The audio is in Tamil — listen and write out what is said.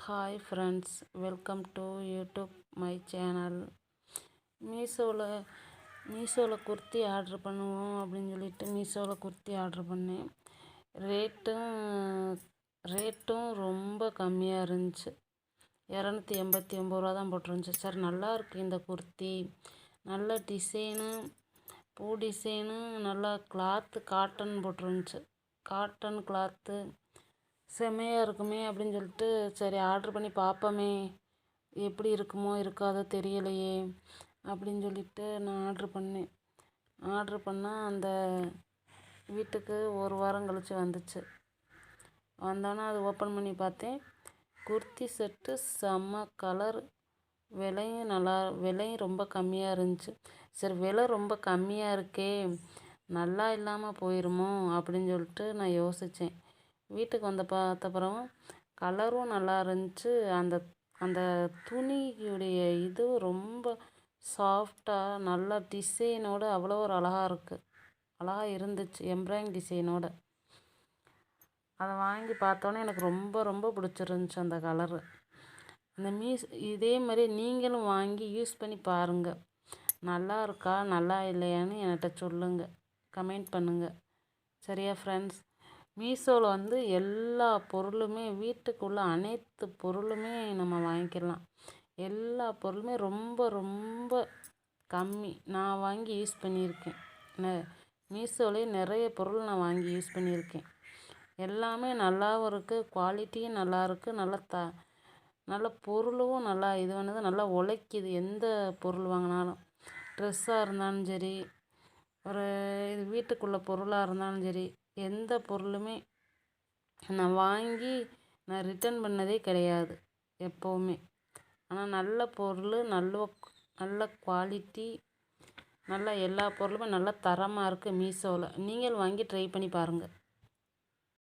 Hi friends, welcome to YouTube my channel. மீஷோவில் குர்த்தி ஆர்ட்ரு பண்ணுவோம் அப்படின்னு சொல்லிட்டு மீஷோவில் குர்த்தி ஆர்ட்ரு பண்ணேன். ரேட்டும் ரொம்ப கம்மியாக இருந்துச்சு. 289 ரூபா தான் போட்டிருந்துச்சு. சரி, நல்லா இருக்குது இந்த குர்த்தி, நல்ல டிசைனு, பூ டிசைனு, நல்லா கிளாத்து காட்டன் போட்டிருந்துச்சு. காட்டன் கிளாத்து செம்மையாக இருக்குமே அப்படின்னு சொல்லிட்டு சரி ஆர்ட்ரு பண்ணி பார்ப்போமே, எப்படி இருக்குமோ இருக்காதோ தெரியலையே அப்படின்னு சொல்லிட்டு நான் ஆர்ட்ரு பண்ணால் அந்த வீட்டுக்கு ஒரு வாரம் கழித்து வந்துச்சு. வந்தோன்னே அது ஓப்பன் பண்ணி பார்த்தேன். குர்த்தி செட்டு செம்ம கலர், விலையும் ரொம்ப கம்மியாக இருந்துச்சு. சரி, விலை ரொம்ப கம்மியாக இருக்கே, நல்லா இல்லாமல் போயிடுமோ அப்படின்னு சொல்லிட்டு நான் யோசித்தேன். வீட்டுக்கு வந்து பார்த்த பிறகும் கலரும் நல்லா இருந்துச்சு. அந்த அந்த துணியுடைய இது ரொம்ப சாஃப்டாக நல்லா டிசைனோடு அவ்வளோ ஒரு அழகாக இருந்துச்சு, எம்ப்ராய்டிங் டிசைனோடு. அதை வாங்கி பார்த்தோன்னே எனக்கு ரொம்ப ரொம்ப பிடிச்சிருந்துச்சி அந்த கலரு. இதே மாதிரி நீங்களும் வாங்கி யூஸ் பண்ணி பாருங்கள். நல்லா இருக்கா நல்லா இல்லையான்னு என்கிட்ட சொல்லுங்கள், கமெண்ட் பண்ணுங்கள். சரியா ஃப்ரெண்ட்ஸ்? மீஷோவில் எல்லா பொருளுமே, வீட்டுக்குள்ள அனைத்து பொருளுமே நம்ம வாங்கிக்கலாம். எல்லா பொருளுமே ரொம்ப ரொம்ப கம்மி. நான் வாங்கி யூஸ் பண்ணியிருக்கேன். மீஷோவிலே நிறைய பொருள் நான் வாங்கி யூஸ் பண்ணியிருக்கேன். எல்லாமே நல்லாவும் இருக்குது, குவாலிட்டியும் நல்லா இருக்குது, நல்ல பொருளும் நல்லா நல்லா உழைக்குது. எந்த பொருள் வாங்கினாலும், ட்ரெஸ்ஸாக இருந்தாலும் சரி, ஒரு இது வீட்டுக்குள்ள பொருளாக இருந்தாலும் சரி, எந்த பொருளுமே நான் வாங்கி ரிட்டர்ன் பண்ணதே கிடையாது எப்போவுமே. ஆனால் நல்ல பொருள், நல்ல குவாலிட்டி, எல்லா பொருளுமே நல்ல தரமாக இருக்குது மீஷோவில். நீங்கள் வாங்கி ட்ரை பண்ணி பாருங்கள்.